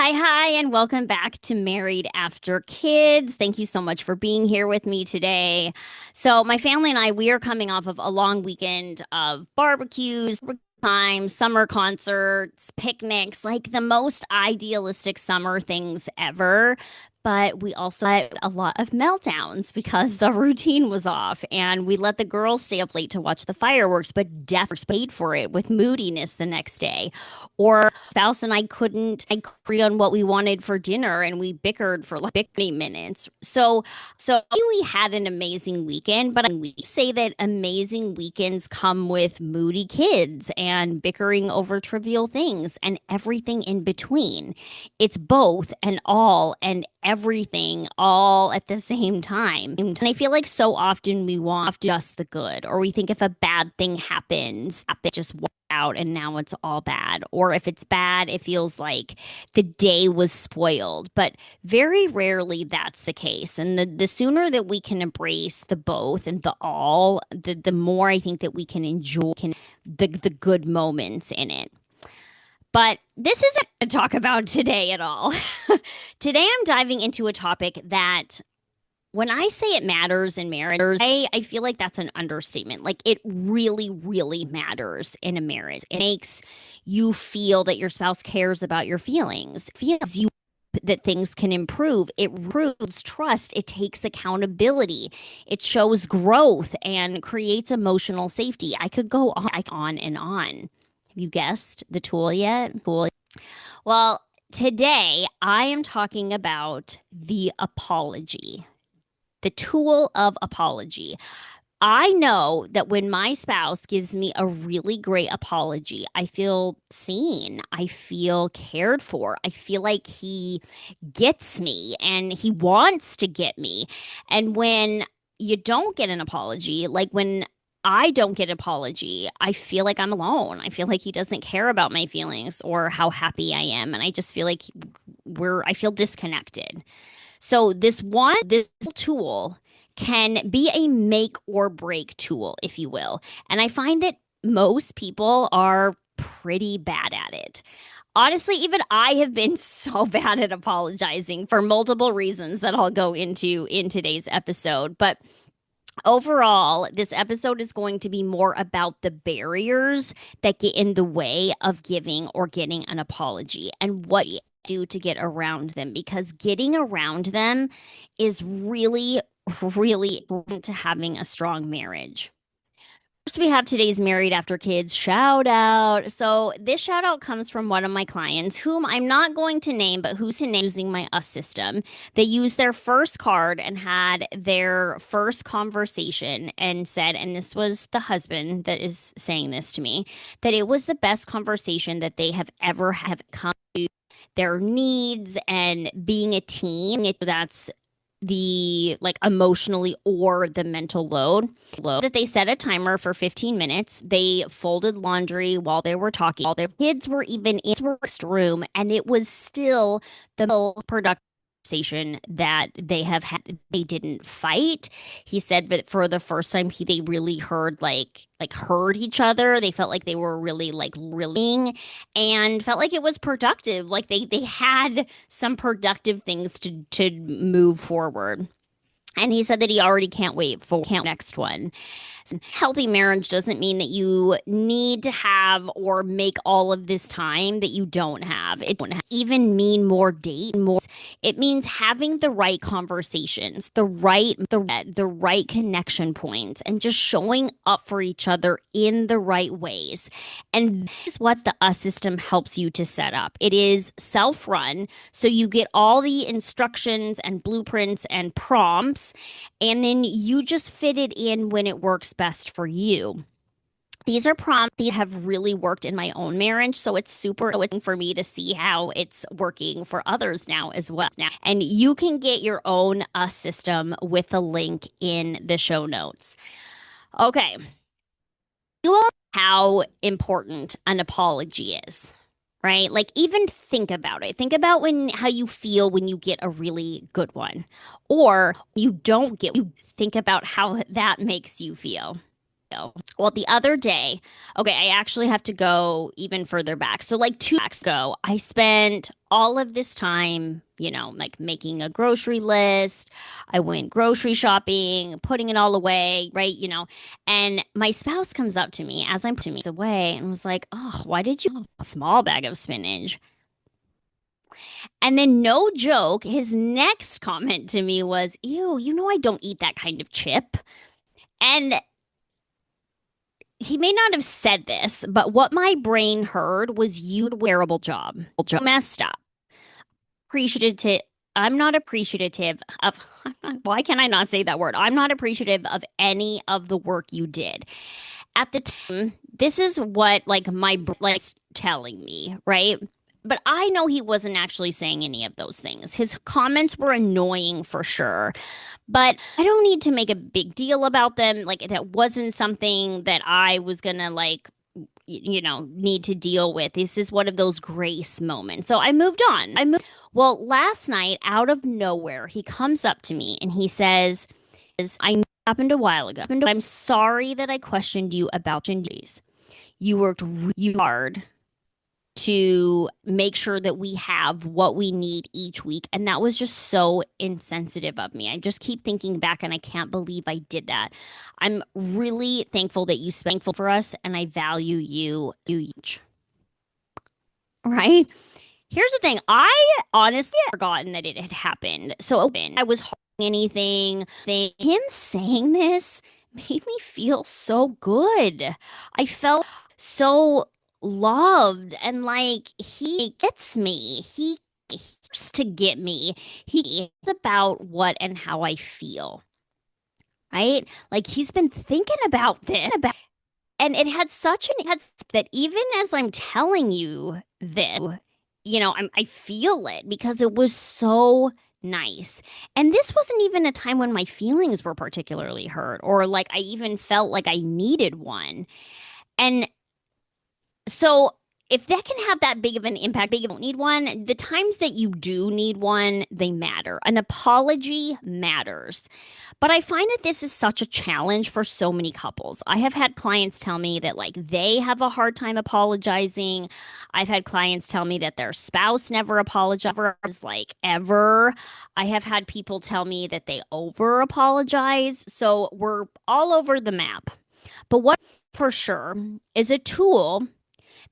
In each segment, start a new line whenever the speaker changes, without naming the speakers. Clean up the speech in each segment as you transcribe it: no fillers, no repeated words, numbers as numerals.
Hi, and welcome back to Married After Kids. Thank you so much for being here with me today. So, my family and I, we are coming off of a long weekend of barbecues, time, summer concerts, picnics, like the most idealistic summer things ever. But we also had a lot of meltdowns because the routine was off, and we let the girls stay up late to watch the fireworks, but definitely paid for it with moodiness the next day. Or spouse and I couldn't agree on what we wanted for dinner and we bickered for like 50 minutes. So we had an amazing weekend, but we say that amazing weekends come with moody kids and bickering over trivial things and everything in between. It's both and all and everything all at the same time. And I feel like so often we want just the good, or we think if a bad thing happens, it just out and now it's all bad. Or if it's bad, it feels like the day was spoiled. But very rarely that's the case. And the sooner that we can embrace the both and the all, the more I think that we can enjoy the good moments in it. But this isn't to talk about today at all. Today I'm diving into a topic that when I say it matters in marriage, I feel like that's an understatement. Like it really, really matters in a marriage. It makes you feel that your spouse cares about your feelings, feels you that things can improve. It proves trust. It takes accountability. It shows growth and creates emotional safety. I could go on and on. Have you guessed the tool yet? Cool. Well, today I am talking about the apology, the tool of apology. I know that when my spouse gives me a really great apology, I feel seen. I feel cared for. I feel like he gets me and he wants to get me. And when you don't get an apology, like when I don't get an apology, I feel like I'm alone. I feel like he doesn't care about my feelings or how happy I am. And I just feel like I feel disconnected. So this tool can be a make or break tool, if you will. And I find that most people are pretty bad at it. Honestly, even I have been so bad at apologizing for multiple reasons that I'll go into in today's episode. But overall, this episode is going to be more about the barriers that get in the way of giving or getting an apology and what you do to get around them, because getting around them is really, really important to having a strong marriage. First, we have today's Married After Kids shout out. So, this shout out comes from one of my clients, whom I'm not going to name, but who's using my US system. They used their first card and had their first conversation and said, and this was the husband that is saying this to me, that it was the best conversation that they have ever have come to their needs and being a team. That's the like emotionally or the mental load that they set a timer for 15 minutes. They folded laundry while they were talking, all their kids were even in the room, and it was still the productive conversation that they have had. They didn't fight. He said, but for the first time they really heard heard each other. They felt like they were really really and felt like it was productive. Like they had some productive things to move forward. And he said that he already can't wait for the next one. Healthy marriage doesn't mean that you need to have or make all of this time that you don't have. It don't even mean more date, more. It means having the right conversations, the right connection points, and just showing up for each other in the right ways. And this is what the US system helps you to set up. It is self-run, so you get all the instructions and blueprints and prompts, and then you just fit it in when it works best for you. These are prompts that have really worked in my own marriage, so it's super exciting for me to see how it's working for others now as well. And you can get your own system with a link in the show notes. Okay, you all know how important an apology is, right? Like even think about it. Think about how you feel when you get a really good one, or you don't get. You think about how that makes you feel. Well, the other day, okay, I actually have to go even further back. So, like 2 weeks ago, I spent all of this time, like making a grocery list. I went grocery shopping, putting it all away, right? And my spouse comes up to me as I'm putting it away and was like, "Oh, why did you have a small bag of spinach?" And then, no joke, his next comment to me was, "Ew, I don't eat that kind of chip." And he may not have said this, but what my brain heard was you did a terrible job. Messed up. Appreciative. I'm not appreciative of, why can I not say that word? I'm not appreciative of any of the work you did. At the time, this is what like my like telling me, right? But I know he wasn't actually saying any of those things. His comments were annoying for sure, but I don't need to make a big deal about them. Like that wasn't something that I was gonna like need to deal with. This is one of those grace moments. So I moved on. Well, last night, out of nowhere, he comes up to me and he says, I know it happened a while ago. I'm sorry that I questioned you about gingies. You worked really hard to make sure that we have what we need each week. And that was just so insensitive of me. I just keep thinking back and I can't believe I did that. I'm really thankful that you spent for us and I value you each. Right? Here's the thing. I honestly had forgotten that it had happened. So open. I was holding anything. Him saying this made me feel so good. I felt so loved and like he gets me. He has to get me. He is about what and how I feel. Right? Like he's been thinking about this. And it had such an that even as I'm telling you this, I feel it because it was so nice. And this wasn't even a time when my feelings were particularly hurt or like I even felt like I needed one. And so if that can have that big of an impact, you don't need one. The times that you do need one, they matter. An apology matters. But I find that this is such a challenge for so many couples. I have had clients tell me that like they have a hard time apologizing. I've had clients tell me that their spouse never apologizes like ever. I have had people tell me that they over apologize. So we're all over the map. But what for sure is a tool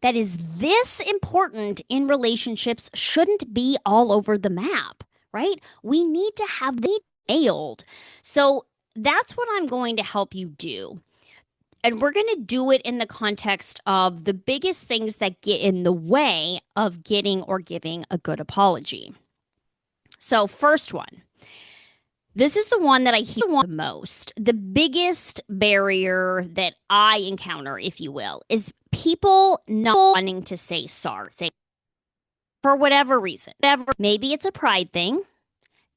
that is this important in relationships shouldn't be all over the map, right? We need to have the nailed. So that's what I'm going to help you do. And we're going to do it in the context of the biggest things that get in the way of getting or giving a good apology. So, first one. This is the one that I hear the most. The biggest barrier that I encounter, if you will, is people not wanting to say sorry for whatever reason. Maybe it's a pride thing.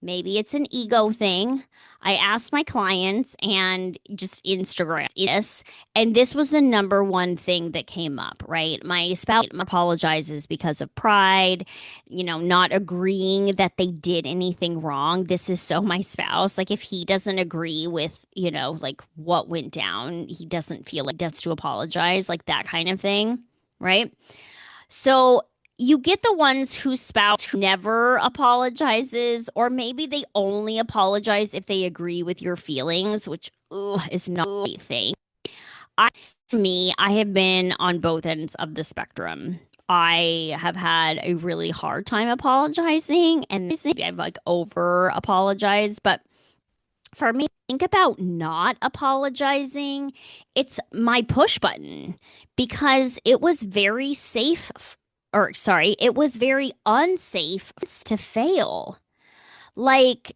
Maybe it's an ego thing. I asked my clients and just Instagram this, and this was the number one thing that came up, right? My spouse apologizes because of pride, not agreeing that they did anything wrong. This is so my spouse. Like, if he doesn't agree with, like what went down, he doesn't feel like that's to apologize, like that kind of thing, right? So you get the ones whose spouse never apologizes, or maybe they only apologize if they agree with your feelings, which is not a thing. I have been on both ends of the spectrum. I have had a really hard time apologizing, and I've like over apologized. But for me, think about not apologizing. It's my push button because it was very safe or sorry, it was very unsafe to fail. Like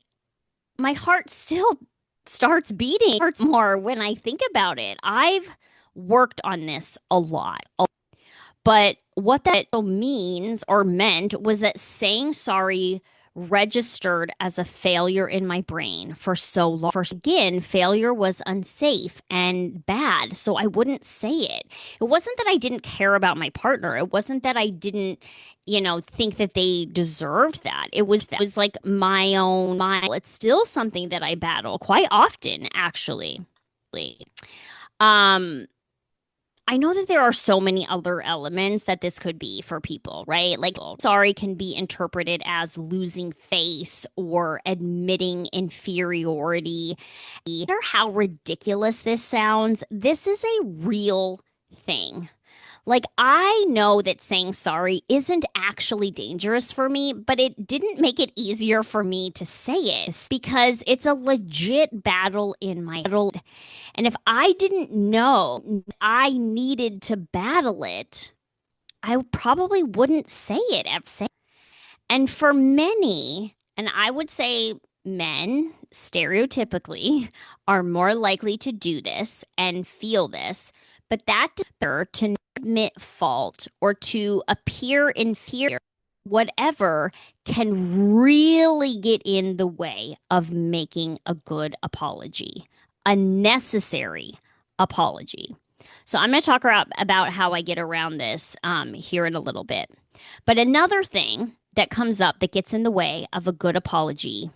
my heart still starts beating hurts more when I think about it. I've worked on this a lot. But what that means or meant was that saying sorry registered as a failure in my brain for so long. Again, failure was unsafe and bad, so I wouldn't say it. It wasn't that I didn't care about my partner. It wasn't that I didn't, think that they deserved that. It was like my It's still something that I battle quite often, actually. Um, I know that there are so many other elements that this could be for people, right? Like, sorry can be interpreted as losing face or admitting inferiority. No matter how ridiculous this sounds, this is a real thing. Like, I know that saying sorry isn't actually dangerous for me, but it didn't make it easier for me to say it because it's a legit battle in my head. And if I didn't know I needed to battle it, I probably wouldn't say it ever. And for many, and I would say men stereotypically are more likely to do this and feel this, but that to not admit fault or to appear inferior, whatever, can really get in the way of making a good apology, a necessary apology. So I'm going to talk about how I get around this here in a little bit. But another thing that comes up that gets in the way of a good apology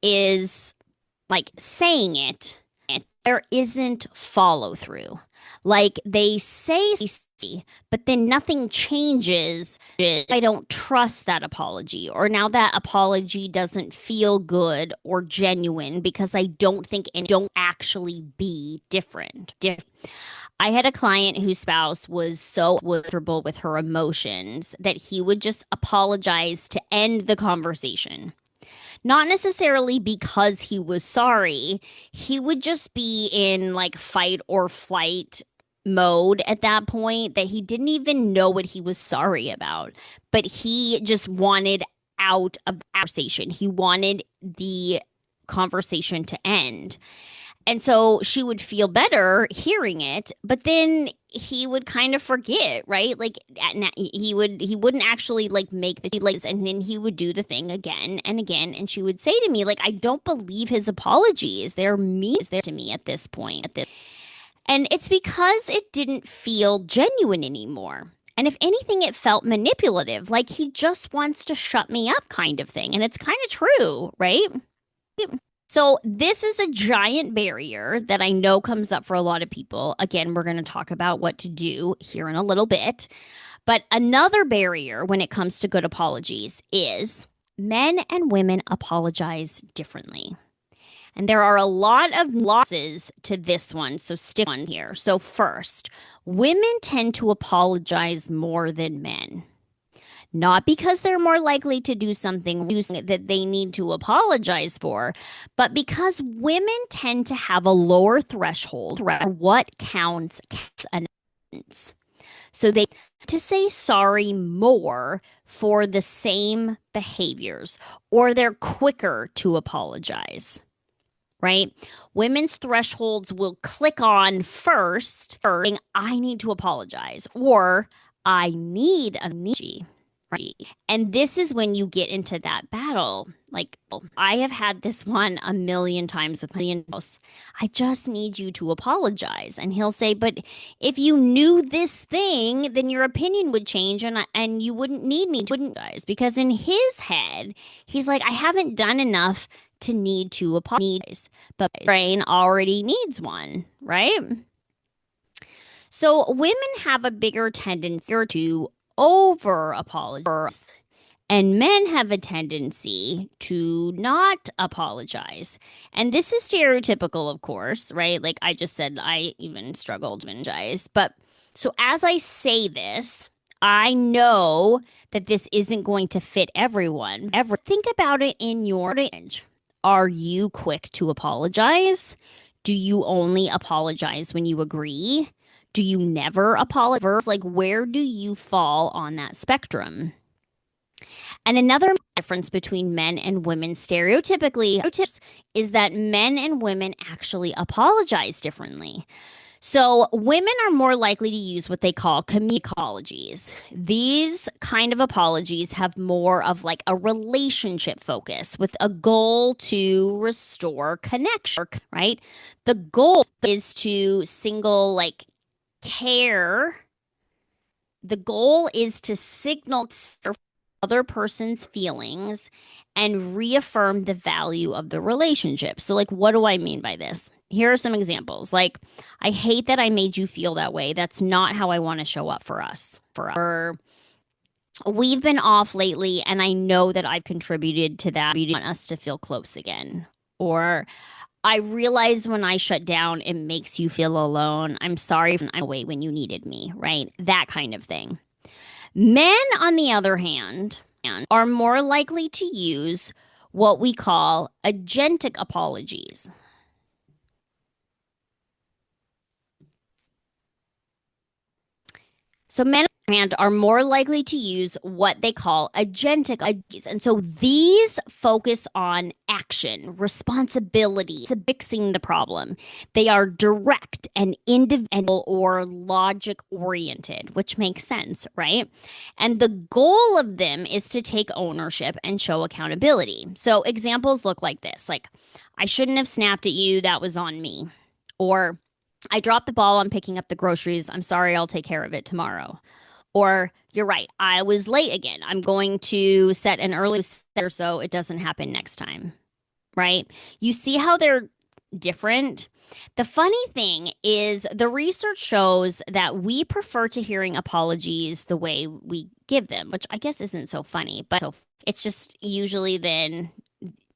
is like saying it, and there isn't follow through. Like they say, but then nothing changes. I don't trust that apology, or now that apology doesn't feel good or genuine because I don't think it don't actually be different. I had a client whose spouse was so comfortable with her emotions that he would just apologize to end the conversation. Not necessarily because he was sorry, he would just be in like fight or flight mode at that point that he didn't even know what he was sorry about, but he just wanted out of the conversation. He wanted the conversation to end. And so she would feel better hearing it, but then he would kind of forget, right? Like he wouldn't actually like make the like, and then he would do the thing again and again, and she would say to me like, I don't believe his apologies. They're mean to me at this point. And it's because it didn't feel genuine anymore. And if anything, it felt manipulative, like he just wants to shut me up kind of thing. And it's kind of true, right? So, this is a giant barrier that I know comes up for a lot of people. Again, we're going to talk about what to do here in a little bit. But another barrier when it comes to good apologies is men and women apologize differently. And there are a lot of losses to this one, so stick on here. So, first, women tend to apologize more than men. Not because they're more likely to do something that they need to apologize for, but because women tend to have a lower threshold for what counts as an offense. So they to say sorry more for the same behaviors, or they're quicker to apologize, right? Women's thresholds will click on first, saying, I need to apologize, or I need an apology. Right. And this is when you get into that battle. Like, I have had this one a million times with my else. I just need you to apologize. And he'll say, but if you knew this thing, then your opinion would change and you wouldn't need me to apologize. Because in his head, he's like, I haven't done enough to need to apologize. But my brain already needs one, right? So women have a bigger tendency to over apologize, and men have a tendency to not apologize. And this is stereotypical, of course, right? Like I just said, I even struggled to apologize. But so as I say this, I know that this isn't going to fit everyone. Ever think about it in your age. Are you quick to apologize? Do you only apologize when you agree? Do you never apologize? Like, where do you fall on that spectrum? And another difference between men and women stereotypically is that men and women actually apologize differently. So, women are more likely to use what they call comedic apologies. These kind of apologies have more of like a relationship focus with a goal to restore connection, right? The goal is to single like care. The goal is to signal other person's feelings and reaffirm the value of the relationship. So, like, what do I mean by this? Here are some examples. Like, I hate that I made you feel that way. That's not how I want to show up for us. Or we've been off lately and I know that I've contributed to that. I want us to feel close again. Or I realize when I shut down, it makes you feel alone. I'm sorry if I'm away when you needed me, right? That kind of thing. Men, on the other hand, are more likely to use what we call agentic apologies. So men and are more likely to use what they call agentic apologies. And so these focus on action, responsibility, to fixing the problem. They are direct and individual or logic oriented, which makes sense, right? And the goal of them is to take ownership and show accountability. So examples look like this, like, I shouldn't have snapped at you, that was on me. Or I dropped the ball on picking up the groceries. I'm sorry, I'll take care of it tomorrow. Or you're right, I was late again. I'm going to set an early set so it doesn't happen next time. Right? You see how they're different? The funny thing is, the research shows that we prefer to hearing apologies the way we give them, which I guess isn't so funny, but it's just usually then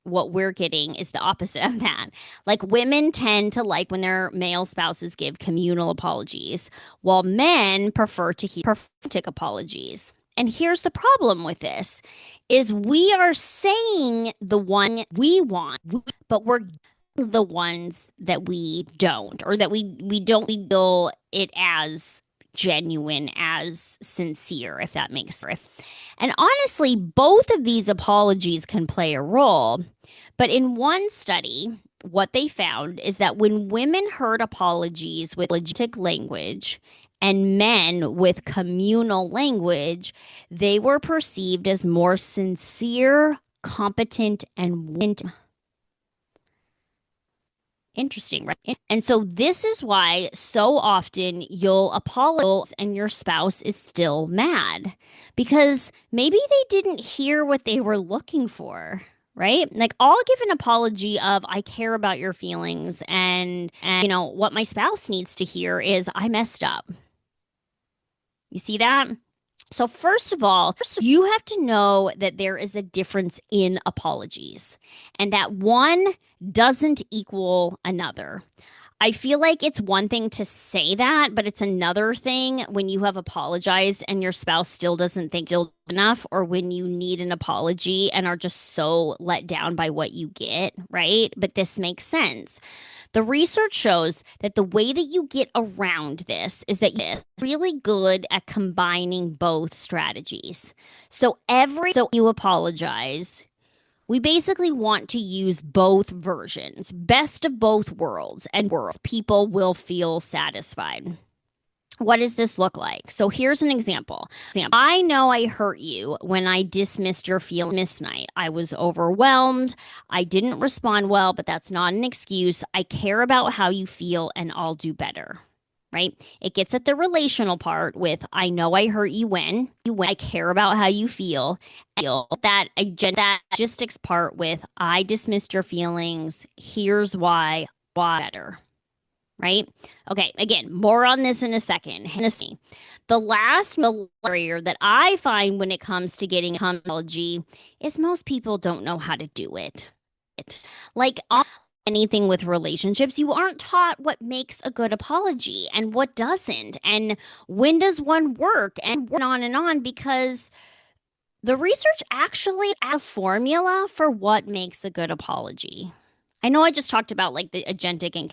what we're getting is the opposite of that. Like, women tend to like when their male spouses give communal apologies, while men prefer to hear prophetic apologies. And here's the problem with this is we are saying the one we want, but we're the ones that we don't, or that we don't feel it as genuine, as sincere, if that makes sense. And honestly, both of these apologies can play a role. But in one study, what they found is that when women heard apologies with legitimate language and men with communal language, they were perceived as more sincere, competent, and interesting, right? And so this is why so often you'll apologize and your spouse is still mad because maybe they didn't hear what they were looking for. Right? Like, I'll give an apology of I care about your feelings, and what my spouse needs to hear is I messed up. You see that? So, first of all, you have to know that there is a difference in apologies and that one doesn't equal another. I feel like it's one thing to say that, but it's another thing when you have apologized and your spouse still doesn't think you're enough, or when you need an apology and are just so let down by what you get, right? But this makes sense. The research shows that the way that you get around this is that you're really good at combining both strategies. So you apologize, we basically want to use both versions, best of both worlds, and people will feel satisfied. What does this look like? So here's an example. I know I hurt you when I dismissed your feelings tonight. I was overwhelmed. I didn't respond well, but that's not an excuse. I care about how you feel and I'll do better. Right? It gets at the relational part with I know I hurt you when I care about how you feel. That logistics part with I dismissed your feelings. Here's why better. Right? Okay, again, more on this in a second. The last barrier that I find when it comes to getting apology is most people don't know how to do it. Like anything with relationships, you aren't taught what makes a good apology and what doesn't, and when does one work, and on, because the research actually has a formula for what makes a good apology. I know I just talked about like the agentic and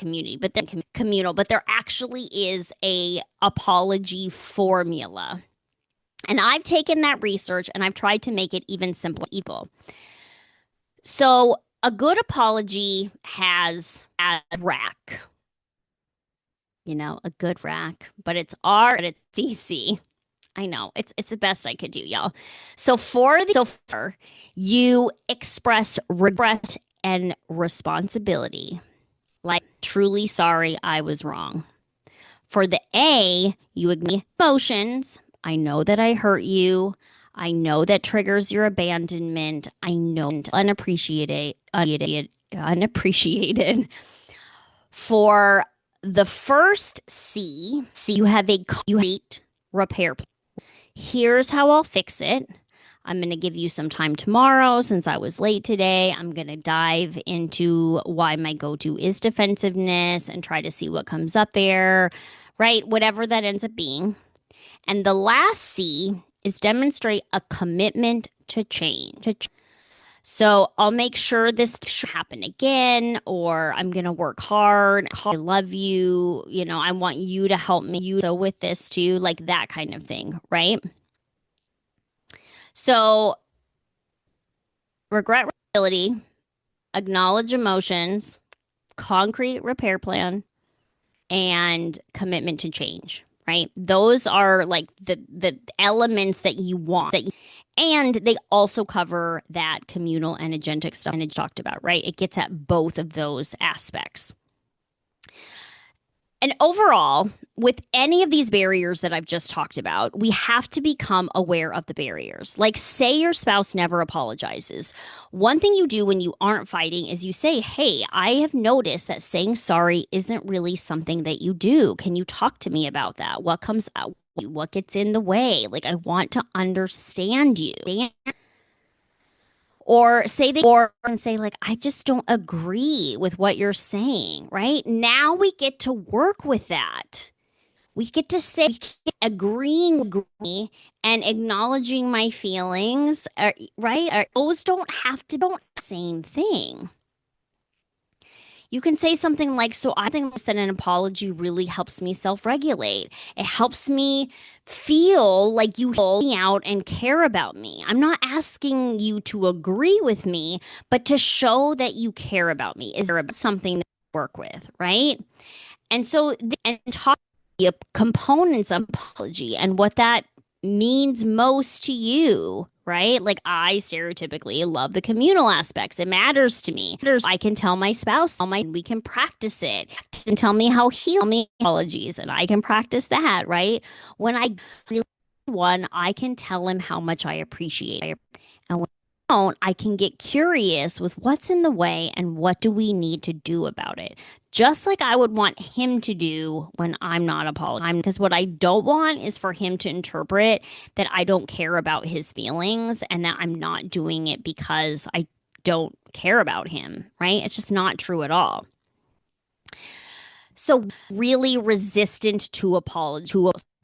communal, but there actually is a apology formula. And I've taken that research and I've tried to make it even simpler. So a good apology has a rack. A good rack, but it's DC. I know it's the best I could do, y'all. So you express regret and responsibility, like truly sorry, I was wrong. For the A, you ignore emotions. I know that I hurt you. I know that triggers your abandonment. I know unappreciated. For the first C, you have a complete repair plan. Here's how I'll fix it. I'm going to give you some time tomorrow since I was late today. I'm going to dive into why my go to is defensiveness and try to see what comes up there, right? Whatever that ends up being. And the last C is demonstrate a commitment to change. So I'll make sure this doesn't happen again, or I'm going to work hard. I love you. I want you to help me so with this too, like that kind of thing, right? So regret, responsibility, acknowledge emotions, concrete repair plan, and commitment to change, right? Those are like the elements that you want and they also cover that communal and agentic stuff I talked about, right? It gets at both of those aspects. And overall, with any of these barriers that I've just talked about, we have to become aware of the barriers. Like, say your spouse never apologizes. One thing you do when you aren't fighting is you say, hey, I have noticed that saying sorry isn't really something that you do. Can you talk to me about that? What comes out? What gets in the way? Like, I want to understand you. Or say like, I just don't agree with what you're saying, right? Now we get to work with that. We get to say agreeing with me and acknowledging my feelings, right? Those don't have to be the same thing. You can say something like, so I think that an apology really helps me self-regulate. It helps me feel like you hear me out and care about me. I'm not asking you to agree with me, but to show that you care about me. Is there something that you work with, right? And so, and talk the components of apology and what that means most to you, right? Like, I stereotypically love the communal aspects. It matters to me. I can tell my spouse, we can practice it. And tell me how heal me apologies, and I can practice that, right? When I really one, I can tell him how much I appreciate it. And when I don't, I can get curious with what's in the way and what do we need to do about it. Just like I would want him to do when I'm not apologizing. Because what I don't want is for him to interpret that I don't care about his feelings and that I'm not doing it because I don't care about him, right? It's just not true at all. So, really resistant to apology.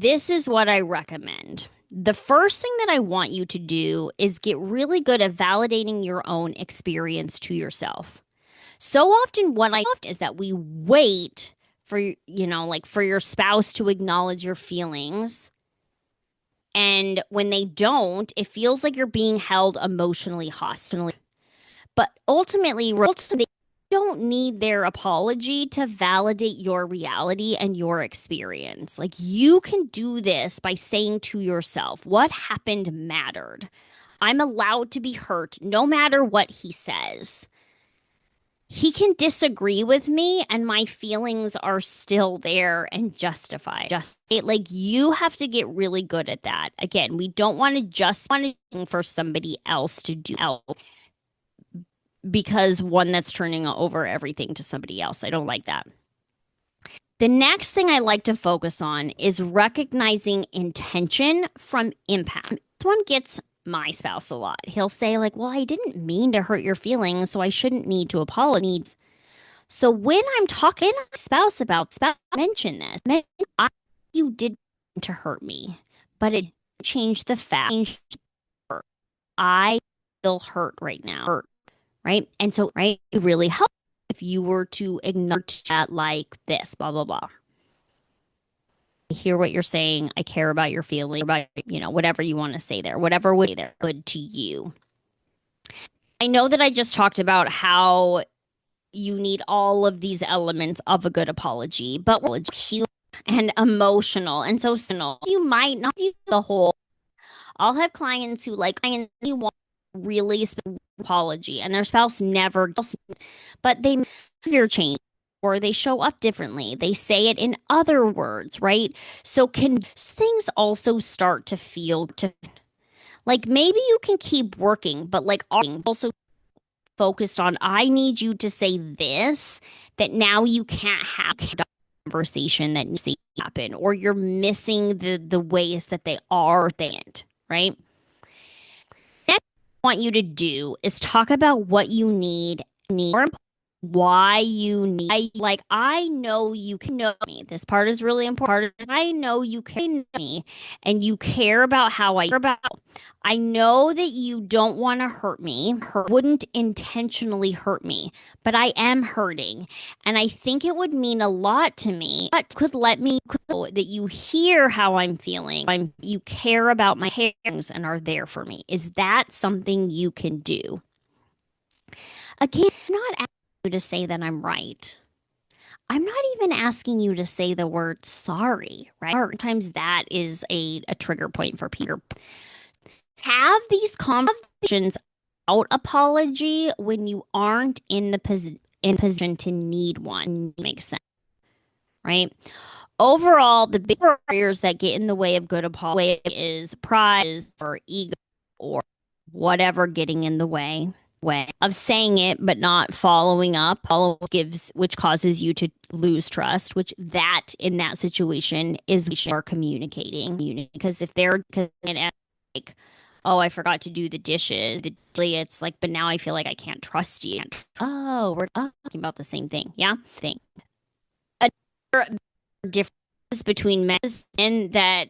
This is what I recommend. The first thing that I want you to do is get really good at validating your own experience to yourself. So often what I is that we wait for, like for your spouse to acknowledge your feelings. And when they don't, it feels like you're being held emotionally hostilely. But ultimately, they don't need their apology to validate your reality and your experience. Like, you can do this by saying to yourself, what happened mattered. I'm allowed to be hurt no matter what he says. He can disagree with me and my feelings are still there and justified. Like, you have to get really good at that. Again, we don't want to just want to for somebody else to do because one that's turning over everything to somebody else. I don't like that. The next thing I like to focus on is recognizing intention from impact. This one gets my spouse a lot. He'll say like, well, I didn't mean to hurt your feelings, so I shouldn't need to apologize. So when I'm talking to my spouse about mention this, you did to hurt me, but it changed the fact I feel hurt right now, right? And so, right, it really helps if you were to ignore that like this, blah, blah, blah. I hear what you're saying. I care about your feeling, about, whatever you want to say there, whatever would be good to you. I know that I just talked about how you need all of these elements of a good apology, but we're cute and emotional. And so you might not do the whole. I'll have clients who want really apology and their spouse never, but they your change or they show up differently. They say it in other words, right? So can things also start to feel like maybe you can keep working, but like also focused on, I need you to say this, that now you can't have a conversation that needs to happen, or you're missing the ways that they are things, right? Next, I want you to do is talk about what you need, or why you need. I know you can know me. This part is really important. I know you can know me, and you care about how I care about. I know that you don't want to hurt me, wouldn't intentionally hurt me, but I am hurting. And I think it would mean a lot to me, but could let me know that you hear how I'm feeling. You care about my feelings and are there for me. Is that something you can do? Again, I'm not asking you to say that I'm right. I'm not even asking you to say the word sorry, right? Sometimes that is a trigger point for people. Have these conversations out apology when you aren't in the position to need one. Makes sense, right? Overall, the big barriers that get in the way of good apology is pride or ego or whatever getting in the way of saying it but not following up, which causes you to lose trust, which that in that situation is we are communicating. Because if they're like, oh, I forgot to do the dishes, it's like, but now I feel like I can't trust you. Oh, we're talking about the same thing. Yeah. Another difference between men and that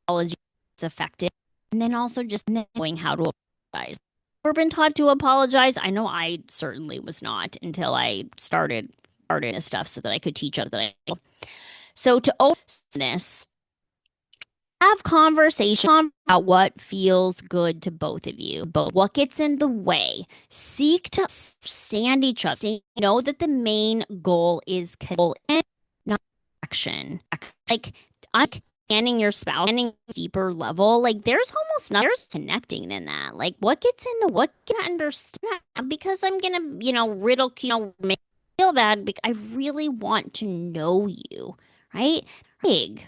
apology is effective, and then also just knowing how to apologize. Ever been taught to apologize? I know I certainly was not until I started this stuff so that I could teach others. So to open this, have conversation about what feels good to both of you, what gets in the way. Seek to stand each other. Know that the main goal is not action. Like understanding your spouse, understanding deeper level. Like there's almost nothing connecting than that. Like what gets in the what can I understand? Because I'm gonna, ridicule, make me feel bad. Because I really want to know you, right? Big.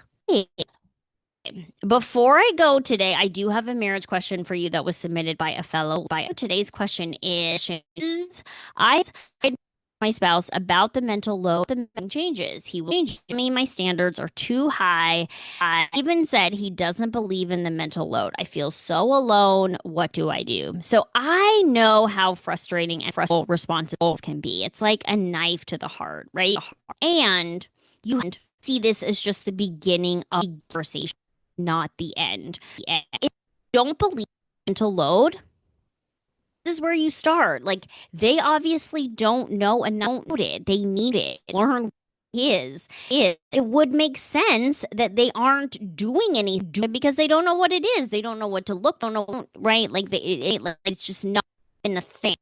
Before I go today, I do have a marriage question for you that was submitted by a fellow. Today's question is I told my spouse about the mental load, the changes. He will change me. My standards are too high. I even said he doesn't believe in the mental load. I feel so alone. What do I do? So I know how frustrating and responsible can be. It's like a knife to the heart, right? And you see this as just the beginning of the conversation, not the end. If you don't believe mental load, this is where you start. Like they obviously don't know and don't it. They need it. Learn it would make sense that they aren't doing anything because they don't know what it is. They don't know what to look. Don't know, right? Like it's just not in a thing.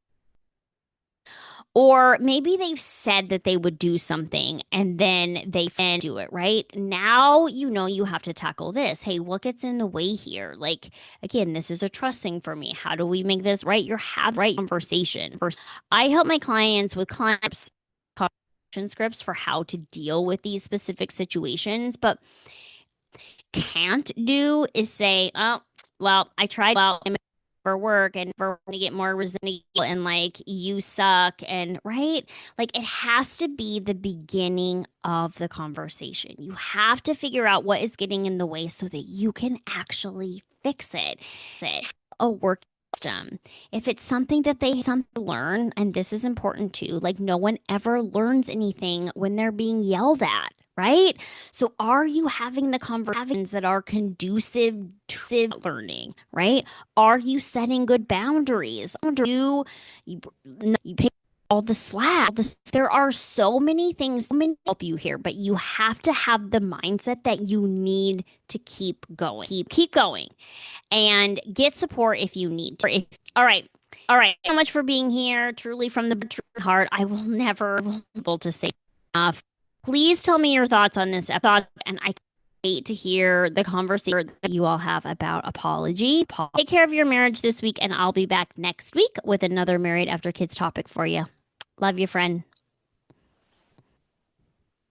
Or maybe they've said that they would do something and then they do it, right? Now you know you have to tackle this. Hey, what gets in the way here? Like, again, this is a trust thing for me. How do we make this right? You're having right conversation. First, I help my clients with conversation scripts for how to deal with these specific situations, but can't do is say, oh, well, I tried for work and for to get more resilient and like you suck and right, like it has to be the beginning of the conversation. You have to figure out what is getting in the way so that you can actually fix it. A work system. If it's something that they have to learn, and this is important too, like no one ever learns anything when they're being yelled at, right? So are you having the conversations that are conducive to learning, right? Are you setting good boundaries? You pick all the slack. There are so many things that help you here, but you have to have the mindset that you need to keep going. Keep going and get support if you need to. All right. Thank you so much for being here. Truly from the heart. I will never be able to say enough. Please tell me your thoughts on this episode, and I can't wait to hear the conversation that you all have about apology. Take care of your marriage this week, and I'll be back next week with another Married After Kids topic for you. Love you, friend.